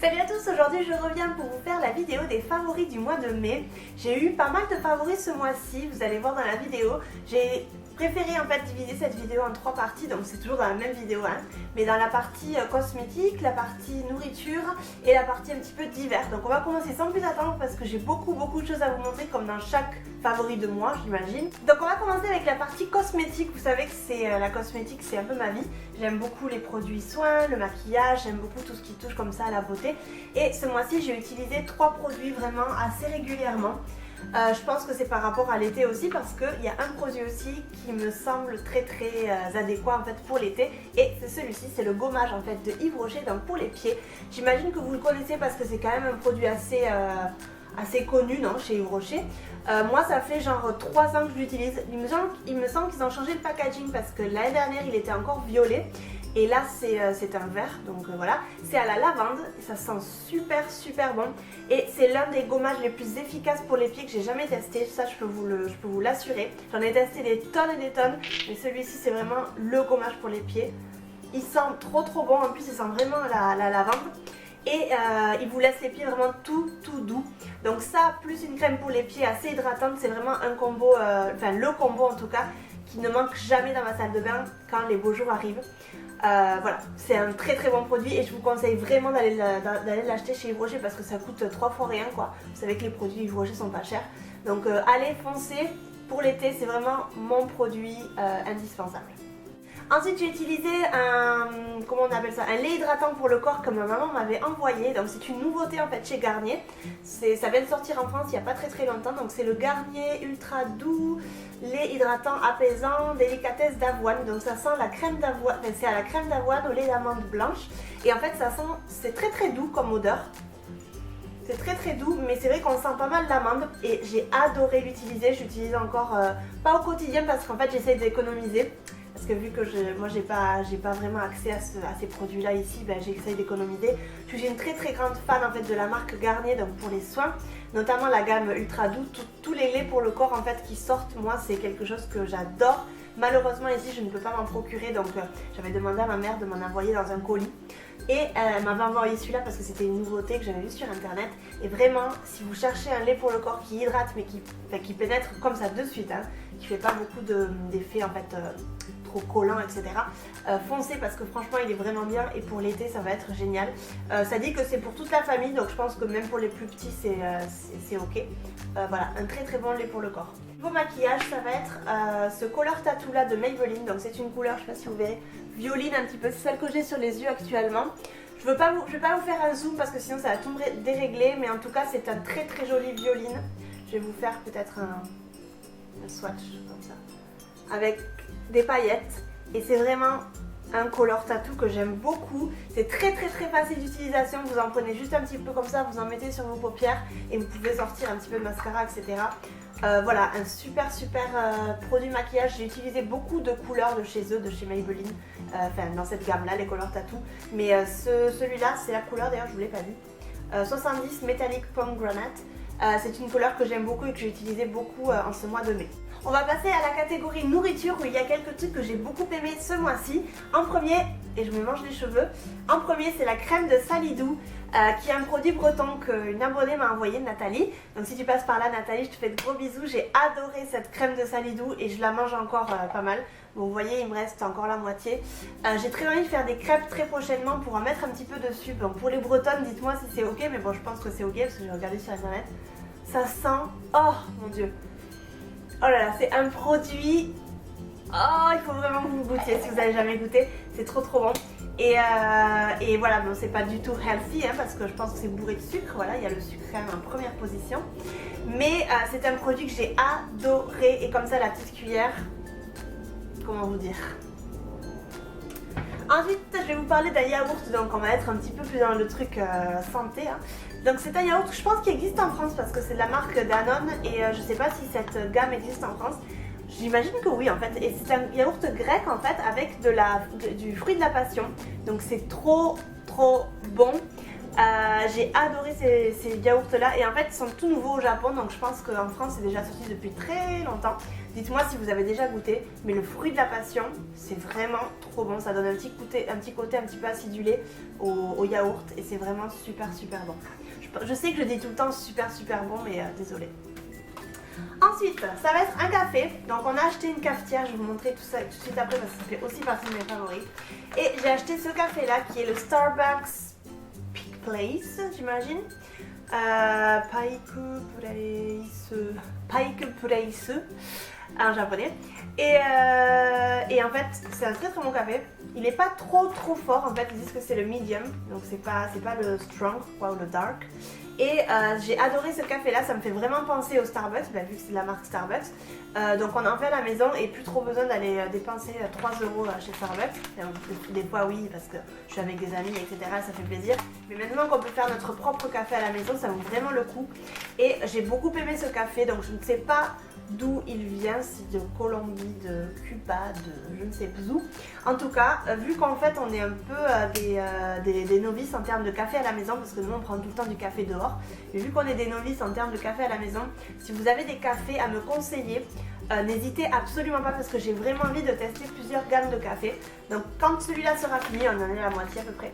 Salut à tous, aujourd'hui je reviens pour vous faire la vidéo des favoris du mois de mai. J'ai eu pas mal de favoris ce mois-ci, vous allez voir dans la vidéo. J'ai préféré en fait diviser cette vidéo en 3 parties, donc c'est toujours dans la même vidéo hein, mais dans la partie cosmétique, la partie nourriture et la partie un petit peu divers. Donc on va commencer sans plus attendre parce que j'ai beaucoup de choses à vous montrer comme dans chaque favori de mois j'imagine. Donc on va commencer avec la partie cosmétique. Vous savez que c'est la cosmétique, c'est un peu ma vie. J'aime beaucoup les produits soins, le maquillage, j'aime beaucoup tout ce qui touche comme ça à la beauté. Et ce mois-ci j'ai utilisé 3 produits vraiment assez régulièrement. Je pense que c'est par rapport à l'été aussi parce qu'il y a un produit aussi qui me semble très adéquat en fait pour l'été et c'est celui-ci, c'est le gommage en fait de Yves Rocher, donc pour les pieds. J'imagine que vous le connaissez parce que c'est quand même un produit assez connu non, chez Yves Rocher. Moi ça fait genre 3 ans que je l'utilise. Il me semble qu'ils ont changé le packaging parce que l'année dernière il était encore violet. Et là c'est un vert, donc voilà, c'est à la lavande, et ça sent super bon. Et c'est l'un des gommages les plus efficaces pour les pieds que j'ai jamais testé, ça je peux vous l'assurer. J'en ai testé des tonnes et des tonnes, mais celui-ci c'est vraiment le gommage pour les pieds. Il sent trop bon, en plus il sent vraiment la lavande. Et il vous laisse les pieds vraiment tout doux. Donc ça, plus une crème pour les pieds assez hydratante, c'est vraiment un combo, enfin le combo en tout cas, qui ne manque jamais dans ma salle de bain quand les beaux jours arrivent. Voilà, c'est un très bon produit et je vous conseille vraiment d'aller l'acheter chez Yves Rocher parce que ça coûte 3 fois rien quoi. Vous savez que les produits Yves Rocher sont pas chers. Donc allez foncez, pour l'été c'est vraiment mon produit indispensable. Ensuite j'ai utilisé comment on appelle ça, un lait hydratant pour le corps que ma maman m'avait envoyé. Donc c'est une nouveauté en fait chez Garnier. Ça vient de sortir en France il n'y a pas très longtemps. Donc c'est le Garnier Ultra Doux lait hydratant apaisant délicatesse d'avoine. Donc ça sent la crème d'avoine, enfin, c'est à la crème d'avoine au lait d'amande blanche. Et en fait ça sent, c'est très doux comme odeur. C'est très doux, mais c'est vrai qu'on sent pas mal l'amande et j'ai adoré l'utiliser. J'utilise encore, pas au quotidien parce qu'en fait j'essaie d'économiser. Parce que vu que moi j'ai pas vraiment accès à ces produits là ici, ben, j'essaye d'économiser. Je suis une très grande fan en fait de la marque Garnier, donc pour les soins, notamment la gamme Ultra Doux, tous les laits pour le corps en fait qui sortent, moi c'est quelque chose que j'adore. Malheureusement ici je ne peux pas m'en procurer, donc j'avais demandé à ma mère de m'en envoyer dans un colis. Et elle m'avait envoyé celui-là parce que c'était une nouveauté que j'avais vue sur internet. Et vraiment, si vous cherchez un lait pour le corps qui hydrate mais qui pénètre comme ça de suite, hein, qui fait pas beaucoup d'effets en fait trop collants, etc. Foncez parce que franchement il est vraiment bien et pour l'été ça va être génial. Ça dit que c'est pour toute la famille, donc je pense que même pour les plus petits c'est ok. Voilà, un très bon lait pour le corps. Niveau maquillage, ça va être ce Color Tattoo là de Maybelline. Donc c'est une couleur, je sais pas si vous verrez, violine un petit peu, c'est celle que j'ai sur les yeux actuellement. Je vais pas vous faire un zoom parce que sinon ça va tout dérégler, mais en tout cas c'est un très joli violine. Je vais vous faire peut-être un swatch comme ça, avec des paillettes, et c'est vraiment un color tattoo que j'aime beaucoup. C'est très facile d'utilisation, vous en prenez juste un petit peu comme ça, vous en mettez sur vos paupières et vous pouvez sortir un petit peu de mascara, etc. Voilà, un super produit maquillage. J'ai utilisé beaucoup de couleurs de chez eux, de chez Maybelline, enfin dans cette gamme là, les color tattoo, mais celui-là c'est la couleur, d'ailleurs je vous l'ai pas dit, 70 Metallic Pomegranate. C'est une couleur que j'aime beaucoup et que j'ai utilisé beaucoup en ce mois de mai. On va passer à la catégorie nourriture où il y a quelques trucs que j'ai beaucoup aimé ce mois-ci. En premier, et je me mange les cheveux, en premier c'est la crème de Salidou qui est un produit breton qu'une abonnée m'a envoyé, Nathalie. Donc si tu passes par là Nathalie, je te fais de gros bisous. J'ai adoré cette crème de Salidou et je la mange encore pas mal. Bon, vous voyez, il me reste encore la moitié. J'ai très envie de faire des crêpes très prochainement pour en mettre un petit peu dessus. Donc pour les bretonnes, dites-moi si c'est ok, mais bon je pense que c'est ok parce que j'ai regardé sur internet. Ça sent, oh mon dieu, oh là là, c'est un produit, oh il faut vraiment que vous goûtiez si vous n'avez jamais goûté, c'est trop bon. Et voilà, bon c'est pas du tout healthy hein, parce que je pense que c'est bourré de sucre, voilà, il y a le sucre quand même en première position. Mais c'est un produit que j'ai adoré et comme ça la petite cuillère, comment vous dire. Ensuite, je vais vous parler d'un yaourt, donc on va être un petit peu plus dans le truc santé. Hein. Donc c'est un yaourt, je pense qu'il existe en France parce que c'est de la marque Danone et je sais pas si cette gamme existe en France. J'imagine que oui en fait, et c'est un yaourt grec en fait avec du fruit de la passion. Donc c'est trop bon. J'ai adoré ces yaourts là et en fait ils sont tout nouveaux au Japon, donc je pense qu'en France c'est déjà sorti depuis très longtemps. Dites-moi si vous avez déjà goûté, mais le fruit de la passion c'est vraiment trop bon, ça donne un petit côté un petit peu acidulé au yaourt et c'est vraiment super bon. Je sais que je dis tout le temps super bon, mais désolée. Ensuite, ça va être un café. Donc on a acheté une cafetière, je vais vous montrer tout ça tout de suite après parce que ça fait aussi partie de mes favoris. Et j'ai acheté ce café là qui est le Starbucks Peak Place, j'imagine. Paiku Place en japonais. Et en fait, c'est un très bon café. Il n'est pas trop fort en fait, ils disent que c'est le medium, donc c'est pas le strong quoi, ou le dark. Et j'ai adoré ce café là, ça me fait vraiment penser au Starbucks, vu que c'est de la marque Starbucks. Donc on en fait à la maison et plus trop besoin d'aller dépenser 3 € chez Starbucks. Des fois oui, parce que je suis avec des amis, etc. Ça fait plaisir. Mais maintenant qu'on peut faire notre propre café à la maison, ça vaut vraiment le coup. Et j'ai beaucoup aimé ce café, donc je ne sais pas d'où il vient, si de Colombie, de Cuba, de je ne sais plus où. En tout cas, vu qu'en fait on est un peu des novices en termes de café à la maison, parce que nous on prend tout le temps du café dehors, et vu qu'on est des novices en termes de café à la maison, si vous avez des cafés à me conseiller, n'hésitez absolument pas parce que j'ai vraiment envie de tester plusieurs gammes de café. Donc quand celui-là sera fini, on en est à la moitié à peu près,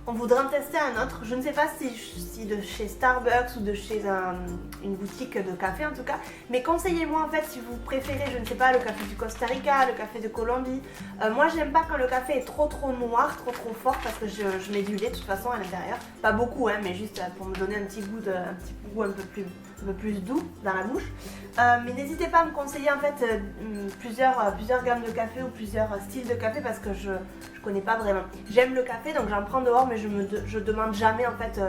on voudra en tester un autre. Je ne sais pas si de chez Starbucks ou de chez une boutique de café en tout cas. Mais conseillez-moi en fait si vous préférez, je ne sais pas, le café du Costa Rica, le café de Colombie. Moi j'aime pas quand le café est trop noir, trop fort parce que je mets du lait de toute façon à l'intérieur. Pas beaucoup hein, mais juste pour me donner un petit goût un peu plus doux dans la bouche. Mais n'hésitez pas à me conseiller en fait plusieurs gammes de café ou plusieurs styles de café parce que je connais pas vraiment. J'aime le café donc j'en prends dehors mais je demande jamais en fait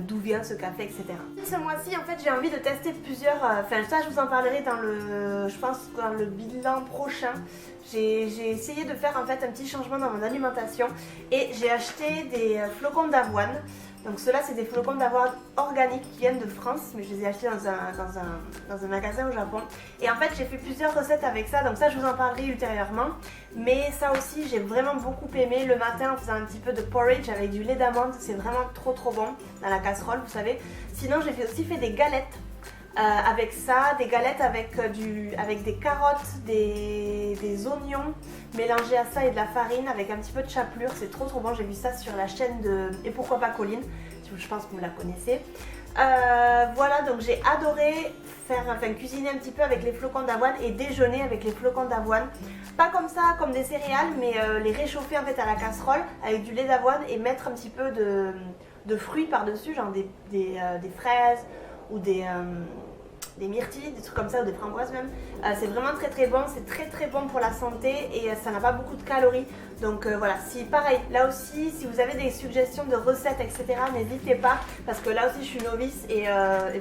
d'où vient ce café, etc. Ce mois-ci en fait j'ai envie de tester plusieurs, enfin ça je vous en parlerai dans je pense dans le bilan prochain. J'ai essayé de faire en fait un petit changement dans mon alimentation et j'ai acheté des flocons d'avoine. Donc ceux-là c'est des flocons d'avoine organiques qui viennent de France, mais je les ai achetés dans un magasin au Japon. Et en fait j'ai fait plusieurs recettes avec ça, donc ça je vous en parlerai ultérieurement. Mais ça aussi j'ai vraiment beaucoup aimé le matin en faisant un petit peu de porridge avec du lait d'amande, c'est vraiment trop bon dans la casserole vous savez. Sinon j'ai aussi fait des galettes. Avec ça, des galettes avec des carottes, des oignons mélangés à ça et de la farine avec un petit peu de chapelure, c'est trop bon, j'ai vu ça sur la chaîne de Et pourquoi pas Colline, je pense que vous la connaissez. Voilà, donc j'ai adoré cuisiner un petit peu avec les flocons d'avoine et déjeuner avec les flocons d'avoine. Pas comme ça, comme des céréales, mais les réchauffer en fait à la casserole avec du lait d'avoine et mettre un petit peu de fruits par-dessus, genre des fraises ou des myrtilles, des trucs comme ça ou des framboises même. C'est vraiment très bon, c'est très bon pour la santé et ça n'a pas beaucoup de calories. Donc voilà, si pareil, là aussi si vous avez des suggestions de recettes etc, n'hésitez pas parce que là aussi je suis novice et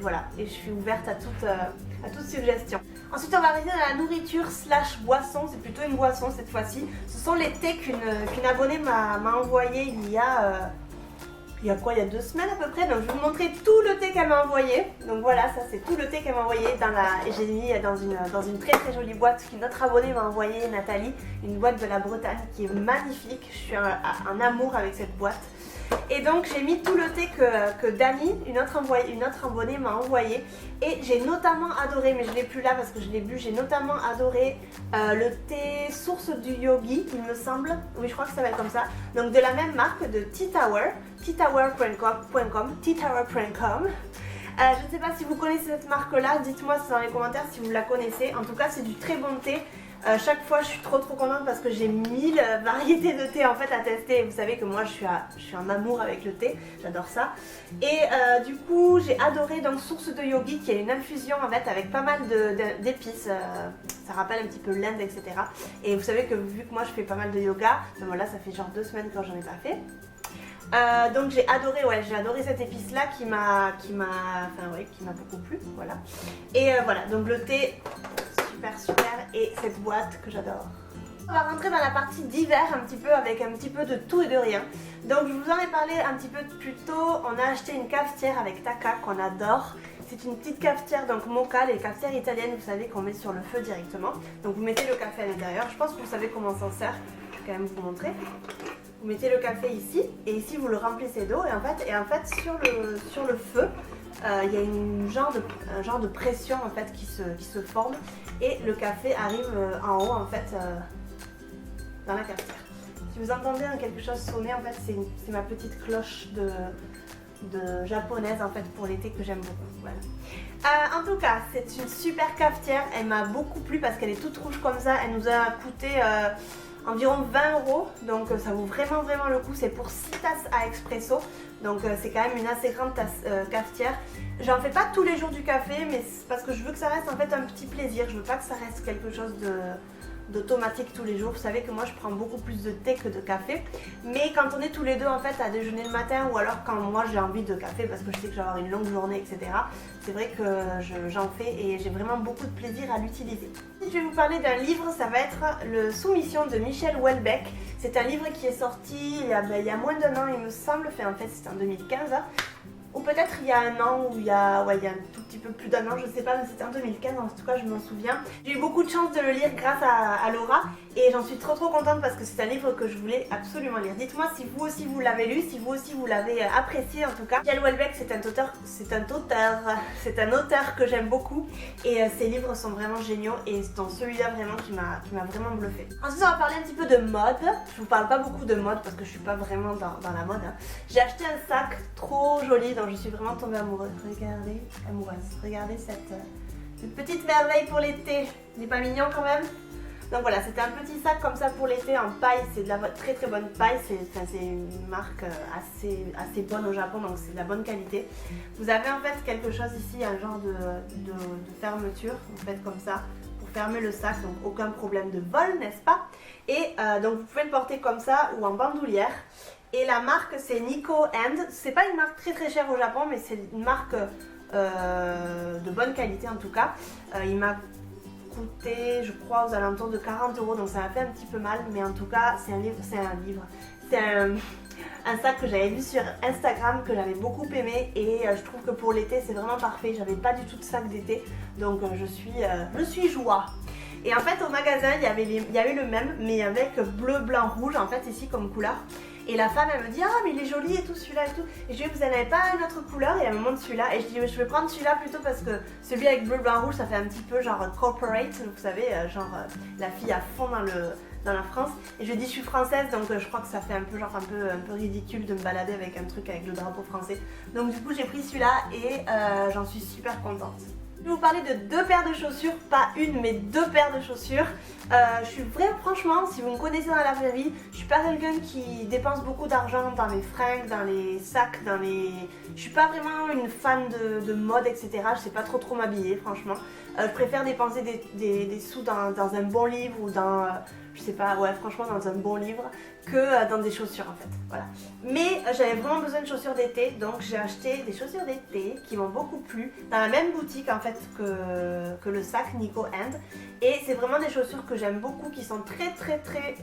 voilà, et je suis ouverte à toute suggestion. Ensuite on va arriver dans la nourriture / boisson, c'est plutôt une boisson cette fois-ci. Ce sont les thés qu'une abonnée m'a envoyé il y a 2 semaines à peu près, donc je vais vous montrer tout le thé qu'elle m'a envoyé. Donc voilà, ça c'est tout le thé qu'elle m'a envoyé et j'ai mis dans une très jolie boîte qu'une autre abonnée m'a envoyé, Nathalie, une boîte de la Bretagne qui est magnifique. Je suis en amour avec cette boîte. Et donc j'ai mis tout le thé que Dani, une autre abonnée m'a envoyé. Et j'ai notamment adoré, mais je ne l'ai plus là parce que je l'ai bu, j'ai notamment adoré le thé source du yogi, il me semble. Oui, je crois que ça va être comme ça. Donc de la même marque de Tea Tower, teatower.com. Je ne sais pas si vous connaissez cette marque-là, dites-moi dans les commentaires si vous la connaissez. En tout cas, c'est du très bon thé. Chaque fois, je suis trop contente parce que j'ai 1000 variétés de thé en fait à tester. Vous savez que moi, je suis en amour avec le thé, j'adore ça. Et du coup, j'ai adoré donc Source de Yogi qui est une infusion en fait avec pas mal d'épices. Ça rappelle un petit peu l'Inde, etc. Et vous savez que vu que moi, je fais pas mal de yoga, ben voilà, ça fait genre 2 semaines que j'en ai pas fait. Donc j'ai adoré cette épice là qui m'a beaucoup plu, voilà. Et voilà, donc le thé super et cette boîte que j'adore. On va rentrer dans la partie d'hiver un petit peu avec un petit peu de tout et de rien. Donc je vous en ai parlé un petit peu plus tôt, on a acheté une cafetière avec Taka qu'on adore. C'est une petite cafetière donc moka, les cafetières italiennes vous savez qu'on met sur le feu directement. Donc vous mettez le café à l'intérieur, je pense que vous savez comment on s'en sert, je vais quand même vous montrer. vous mettez le café ici et ici vous le remplissez d'eau et en fait sur le feu il y a un genre de pression en fait qui se forme et le café arrive en haut en fait dans la cafetière. Si vous entendez quelque chose sonner, en fait c'est ma petite cloche de japonaise en fait pour l'été que j'aime beaucoup. Voilà. En tout cas, c'est une super cafetière, elle m'a beaucoup plu parce qu'elle est toute rouge comme ça, elle nous a coûté environ 20 €, donc ça vaut vraiment le coup. C'est pour 6 tasses à expresso, donc c'est quand même une assez grande tasse cafetière. J'en fais pas tous les jours du café, mais c'est parce que je veux que ça reste en fait un petit plaisir, je veux pas que ça reste quelque chose d'automatique tous les jours. Vous savez que moi je prends beaucoup plus de thé que de café, mais quand on est tous les deux en fait à déjeuner le matin ou alors quand moi j'ai envie de café parce que je sais que je vais avoir une longue journée etc, c'est vrai que j'en fais et j'ai vraiment beaucoup de plaisir à l'utiliser. Si je vais vous parler d'un livre, ça va être le Soumission de Michel Houellebecq. C'est un livre qui est sorti il y a moins d'un an il me semble, en fait c'était en 2015 hein. Ou peut-être il y a un an, ou il y a un tout petit peu plus d'un an, je sais pas, mais c'était en 2015, en tout cas je m'en souviens. J'ai eu beaucoup de chance de le lire grâce à Laura et j'en suis trop contente parce que c'est un livre que je voulais absolument lire. Dites-moi si vous aussi vous l'avez lu, si vous aussi vous l'avez apprécié en tout cas. Michel Houellebecq c'est un auteur que j'aime beaucoup et ses livres sont vraiment géniaux et c'est dans celui-là vraiment qui m'a vraiment bluffé. Ensuite on va parler un petit peu de mode. Je vous parle pas beaucoup de mode parce que je suis pas vraiment dans la mode hein. J'ai acheté un sac trop joli dont je suis vraiment tombée amoureuse. Regardez cette petite merveille pour l'été. Il n'est pas mignon quand même? Donc voilà, c'était un petit sac comme ça pour l'été en paille. C'est de la très bonne paille. C'est une marque assez bonne au Japon, donc c'est de la bonne qualité. Vous avez en fait quelque chose ici, un genre de fermeture, vous faites comme ça pour fermer le sac, donc aucun problème de vol, n'est-ce pas? Et donc vous pouvez le porter comme ça ou en bandoulière. Et la marque c'est Nico And. C'est pas une marque très chère au Japon, mais c'est une marque de bonne qualité en tout cas. Il m'a coûté, je crois, aux alentours de 40 €, donc ça m'a fait un petit peu mal, mais en tout cas c'est un sac que j'avais vu sur Instagram que j'avais beaucoup aimé et je trouve que pour l'été c'est vraiment parfait. J'avais pas du tout de sac d'été, donc je suis joie. Et en fait au magasin il y avait le même mais avec bleu, blanc, rouge en fait ici comme couleur. Et la femme elle me dit ah mais il est joli et tout celui-là et tout. Et je lui dis vous n'avez pas une autre couleur? Et elle me montre celui-là et je dis je vais prendre celui-là plutôt parce que celui avec bleu, blanc, rouge ça fait un petit peu genre corporate, vous savez, genre la fille à fond dans la France. Et je lui dis je suis française donc je crois que ça fait un peu ridicule de me balader avec un truc avec le drapeau français. Donc du coup j'ai pris celui-là et j'en suis super contente. Je vais vous parler de 2 paires de chaussures, pas une mais 2 paires de chaussures. Je suis vraiment, franchement, si vous me connaissez dans la vraie vie, je suis pas quelqu'un qui dépense beaucoup d'argent dans les fringues, dans les sacs, je suis pas vraiment une fan de mode etc. Je sais pas trop m'habiller franchement. Je préfère dépenser des sous dans un bon livre ou dans, je sais pas, ouais franchement dans un bon livre que dans des chaussures en fait, voilà. Mais j'avais vraiment besoin de chaussures d'été, donc j'ai acheté des chaussures d'été qui m'ont beaucoup plu dans la même boutique en fait que le sac Nico And. Et c'est vraiment des chaussures que j'aime beaucoup, qui sont très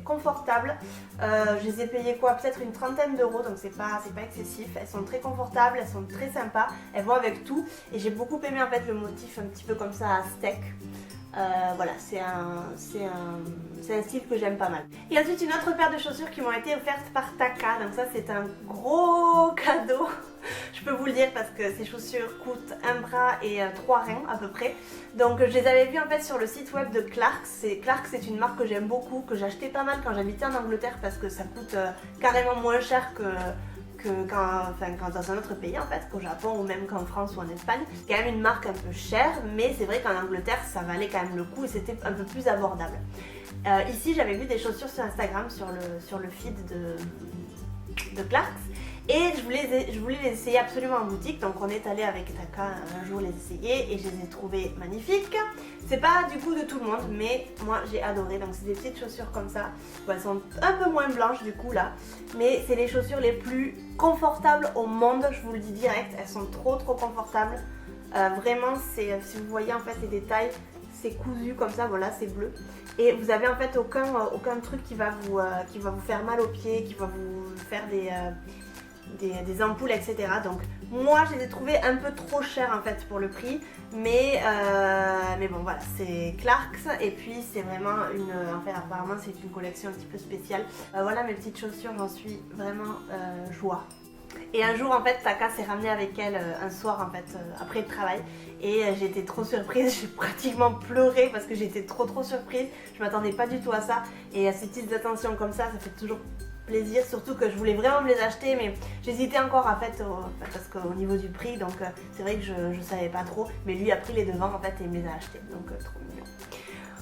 confortables. Je les ai payées quoi, peut-être une trentaine d'euros, donc c'est pas excessif. Elles sont très confortables, elles sont très sympas, elles vont avec tout. Et j'ai beaucoup aimé en fait le motif un petit peu comme ça à steak. Voilà, c'est un style que j'aime pas mal. Et ensuite une autre paire de chaussures qui m'ont été offertes par Taka. Donc ça c'est un gros cadeau. Je peux vous le dire parce que ces chaussures coûtent un bras et 3 reins à peu près. Donc je les avais vues en fait sur le site web de Clarks. Clarks c'est une marque que j'aime beaucoup, que j'achetais pas mal quand j'habitais en Angleterre parce que ça coûte carrément moins cher que quand dans un autre pays en fait, qu'au Japon ou même qu'en France ou en Espagne. C'est quand même une marque un peu chère, mais c'est vrai qu'en Angleterre ça valait quand même le coup et c'était un peu plus abordable. Ici j'avais vu des chaussures sur Instagram sur le feed de Clarks et je voulais les essayer absolument en boutique, donc on est allé avec Taka un jour les essayer et je les ai trouvées magnifiques. C'est pas du coup de tout le monde mais moi j'ai adoré, donc c'est des petites chaussures comme ça. Bon, elles sont un peu moins blanches du coup là, mais c'est les chaussures les plus confortables au monde, je vous le dis direct, elles sont trop confortables. Vraiment si vous voyez en fait les détails, c'est cousu comme ça, voilà c'est bleu. Et vous avez en fait aucun truc qui va vous faire mal aux pieds, qui va vous faire des ampoules, etc. Donc moi je les ai trouvées un peu trop chères en fait pour le prix, mais bon voilà, c'est Clarks et puis c'est vraiment apparemment c'est une collection un petit peu spéciale. Voilà mes petites chaussures, j'en suis vraiment joie. Et un jour en fait Taka s'est ramenée avec elle un soir en fait après le travail et j'étais trop surprise, j'ai pratiquement pleuré parce que j'étais trop surprise, je m'attendais pas du tout à ça et à ces petites attentions comme ça fait toujours plaisir, surtout que je voulais vraiment me les acheter mais j'hésitais encore en fait parce qu'au niveau du prix donc c'est vrai que je savais pas trop, mais lui a pris les devants en fait et il me les a achetés, donc trop mignon.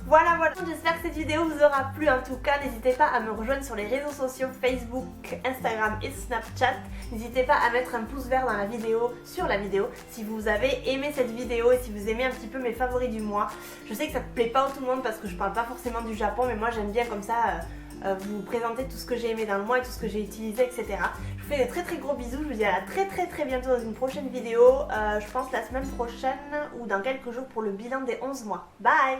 Voilà, j'espère que cette vidéo vous aura plu. En tout cas, n'hésitez pas à me rejoindre sur les réseaux sociaux Facebook, Instagram et Snapchat. N'hésitez pas à mettre un pouce vert dans la vidéo, sur la vidéo, si vous avez aimé cette vidéo et si vous aimez un petit peu mes favoris du mois. Je sais que ça ne plaît pas à tout le monde parce que je parle pas forcément du Japon, mais moi j'aime bien comme ça vous présenter tout ce que j'ai aimé dans le mois et tout ce que j'ai utilisé, etc. Je vous fais de très gros bisous, je vous dis à très bientôt dans une prochaine vidéo. Je pense la semaine prochaine ou dans quelques jours pour le bilan des 11 mois. Bye!